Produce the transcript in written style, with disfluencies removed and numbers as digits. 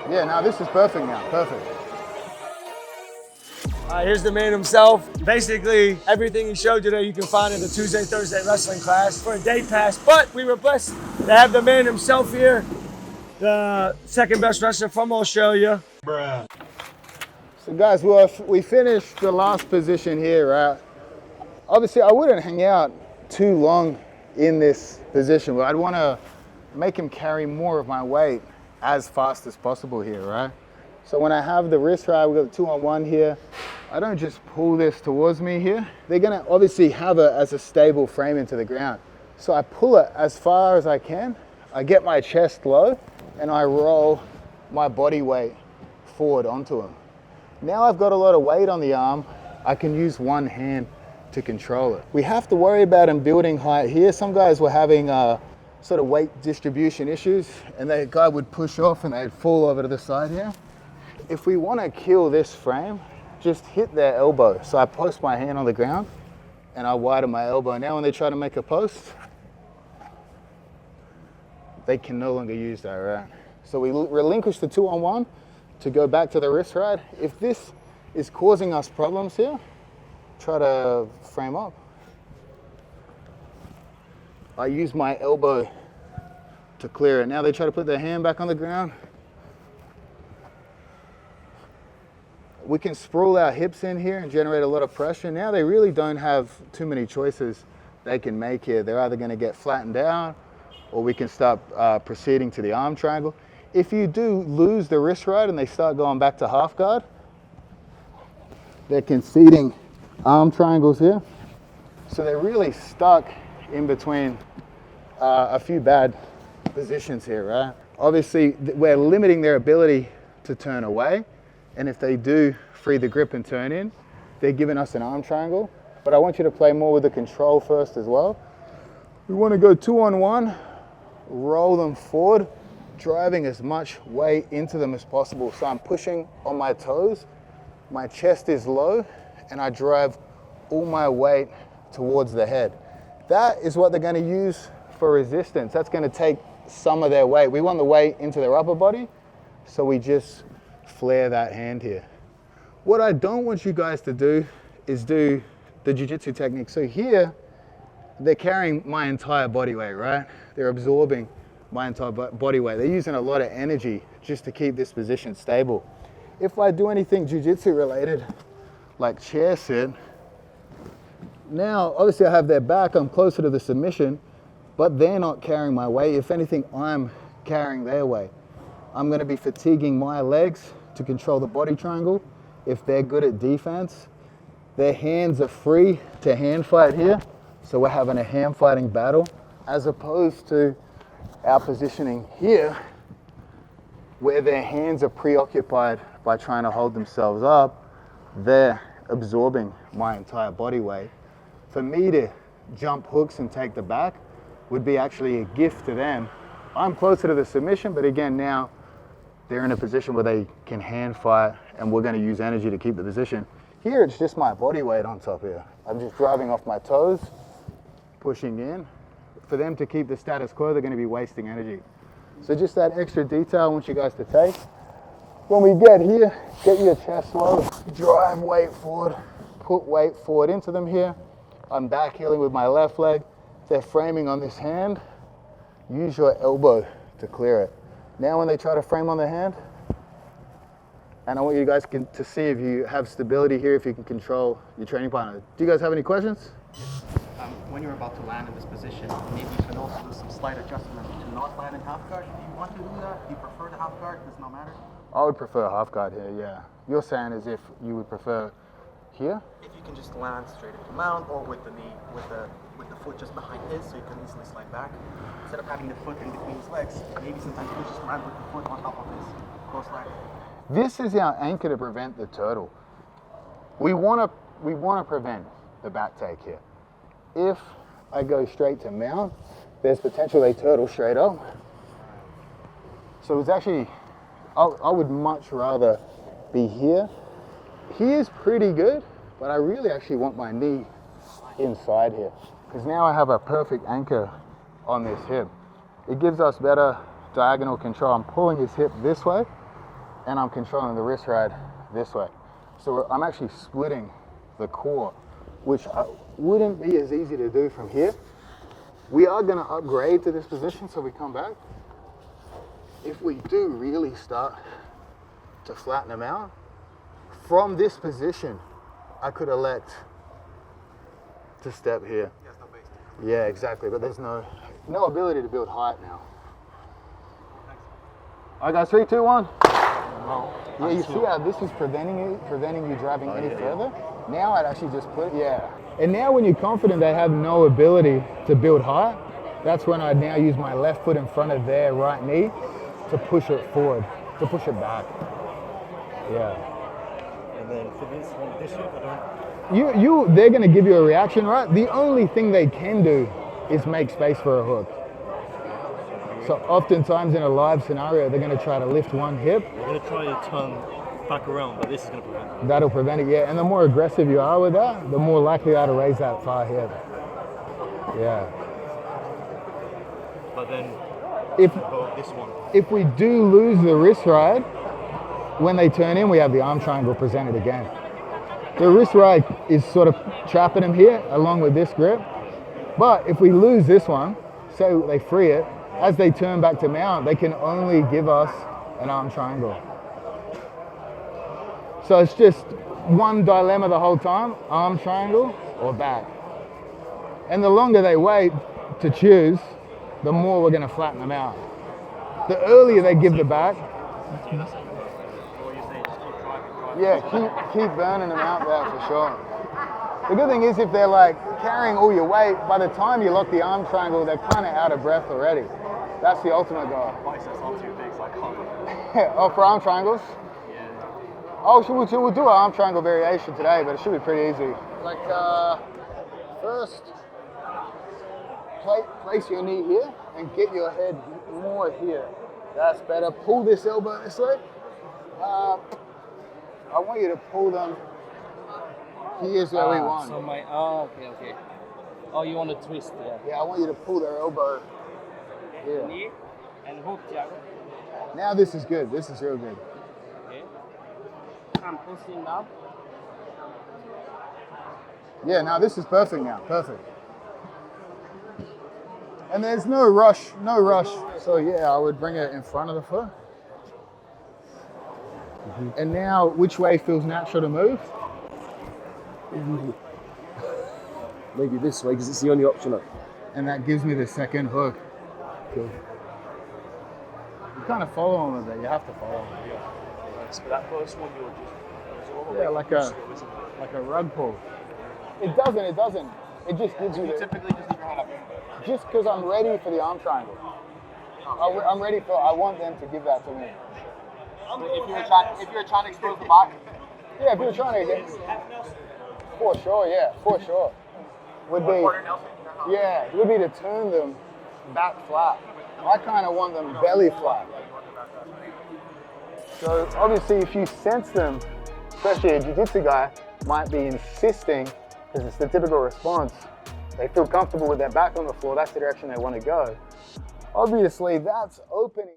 Yeah, now this is perfect now, perfect. Here's the man himself. Basically, everything he showed you there you can find in the Tuesday, Thursday wrestling class for a day pass. But we were blessed to have the man himself here, the second best wrestler from Australia. Bruh. So guys, we finished the last position here, right? Obviously, I wouldn't hang out too long in this position, but I'd want to make him carry more of my weight as fast as possible here, right? So when I have the wrist ride, we've got the 2-on-1 here. I don't just pull this towards me here. They're gonna obviously have it as a stable frame into the ground. So I pull it as far as I can. I get my chest low and I roll my body weight forward onto him. Now I've got a lot of weight on the arm. I can use one hand to control it. We have to worry about him building height here. Some guys were having sort of weight distribution issues and the guy would push off and they'd fall over to the side here. If we want to kill this frame, just hit their elbow. So I post my hand on the ground and I widen my elbow. Now when they try to make a post, they can no longer use that, right? So we relinquish the 2-on-1 to go back to the wrist ride. If this is causing us problems here, try to frame up. I use my elbow to clear it. Now they try to put their hand back on the ground. We can sprawl our hips in here and generate a lot of pressure. Now they really don't have too many choices they can make here. They're either gonna get flattened out or we can start proceeding to the arm triangle. If you do lose the wrist ride and they start going back to half guard, they're conceding arm triangles here. So they're really stuck in between a few bad positions here, right? Obviously, we're limiting their ability to turn away. And if they do free the grip and turn in, they're giving us an arm triangle. But I want you to play more with the control first as well. We want to go 2-on-1, roll them forward, driving as much weight into them as possible. So I'm pushing on my toes, my chest is low, and I drive all my weight towards the head. That is what they're going to use for resistance. That's going to take some of their weight. We want the weight into their upper body, so we just flare that hand here. What I don't want you guys to do is do the jiu-jitsu technique. So here, they're carrying my entire body weight, right? They're absorbing my entire body weight. They're using a lot of energy just to keep this position stable. If I do anything jiu-jitsu related, like chair sit, now obviously I have their back, I'm closer to the submission, but they're not carrying my weight. If anything, I'm carrying their weight. I'm going to be fatiguing my legs to control the body triangle. If they're good at defense, their hands are free to hand fight here. So we're having a hand fighting battle, as opposed to our positioning here, where their hands are preoccupied by trying to hold themselves up. They're absorbing my entire body weight. For me to jump hooks and take the back would be actually a gift to them. I'm closer to the submission, but again, now they're in a position where they can hand fight and we're going to use energy to keep the position. Here, it's just my body weight on top here. I'm just driving off my toes, pushing in. For them to keep the status quo, they're going to be wasting energy. So just that extra detail I want you guys to take. When we get here, get your chest low, drive weight forward, put weight forward into them here. I'm back heeling with my left leg. They're framing on this hand. Use your elbow to clear it. Now when they try to frame on the hand, and I want you guys to see if you have stability here, if you can control your training partner. Do you guys have any questions? When you're about to land in this position, maybe you can also do some slight adjustments to not land in half guard. Do you want to do that? Do you prefer the half guard? Does it not matter? I would prefer half guard here, yeah. You're saying as if you would prefer here? If you can just land straight into mount or with the knee, with the foot just behind his, so you can easily slide back. Instead of having the foot in between his legs, maybe sometimes you just land with the foot on top of his close leg. This is our anchor to prevent the turtle. We want to prevent the back take here. If I go straight to mount, there's potential they turtle straight up. So it's actually, I would much rather be here. Here's pretty good, but I really actually want my knee inside here, because now I have a perfect anchor on this hip. It gives us better diagonal control. I'm pulling his hip this way, and I'm controlling the wrist ride this way. So I'm actually splitting the core, which wouldn't be as easy to do from here. We are gonna upgrade to this position so we come back. If we do really start to flatten them out, from this position, I could elect to step here. Yes, no base. Yeah, exactly, but there's no ability to build height now. All right, guys, 3, 2, 1. No. Yeah, you see how this is preventing you driving any further? Now I'd actually just put, And now when you're confident they have no ability to build height, that's when I'd now use my left foot in front of their right knee to push it forward, to push it back. Yeah. And then for this one, this hook, I don't... They're gonna give you a reaction, right? The only thing they can do is make space for a hook. So oftentimes in a live scenario, they're gonna try to lift one hip. We're gonna try to turn back around, but this is gonna prevent it. That'll prevent it, yeah. And the more aggressive you are with that, the more likely you are to raise that far hip. Yeah. But then, If this one. if we do lose the wrist ride, when they turn in, we have the arm triangle presented again. The wrist ride is sort of trapping them here, along with this grip. But if we lose this one, say they free it, as they turn back to mount, they can only give us an arm triangle. So it's just one dilemma the whole time, arm triangle or back. And the longer they wait to choose, the more we're gonna flatten them out. The earlier they give the back, yeah, keep burning them out there for sure. The good thing is if they're like carrying all your weight, by the time you lock the arm triangle, they're kind of out of breath already. That's the ultimate goal. Biceps not too big, so I can't. Oh, for arm triangles? Yeah. Oh, we'll do an arm triangle variation today, but it should be pretty easy. Like, first, place your knee here and get your head more here. That's better. Pull this elbow this way. I want you to pull them. Here's where we want. So okay. Oh, you want to twist, yeah. Yeah, I want you to pull their elbow here. Knee and hook, Thiago. Now this is good. This is real good. Okay. I'm pushing up. Yeah, now this is perfect now. Perfect. And there's no rush, no rush. So yeah, I would bring it in front of the foot. And now, which way feels natural to move? Maybe this way, because it's the only option. And that gives me the second hook. Cool. You kind of follow them with it. You have to follow them. So that first one, you're just... Yeah, like a rug pull. It doesn't. It just gives you the... Typically just leave your hand up. Just because I'm ready for the arm triangle. I'm ready for, I want them to give that to me. If you're trying to expose the back. Yeah, if you're trying to get... For sure. Would be to turn them back flat. I kind of want them belly flat. So obviously if you sense them, especially a jiu-jitsu guy, might be insisting, because it's the typical response, they feel comfortable with their back on the floor, that's the direction they want to go. Obviously that's opening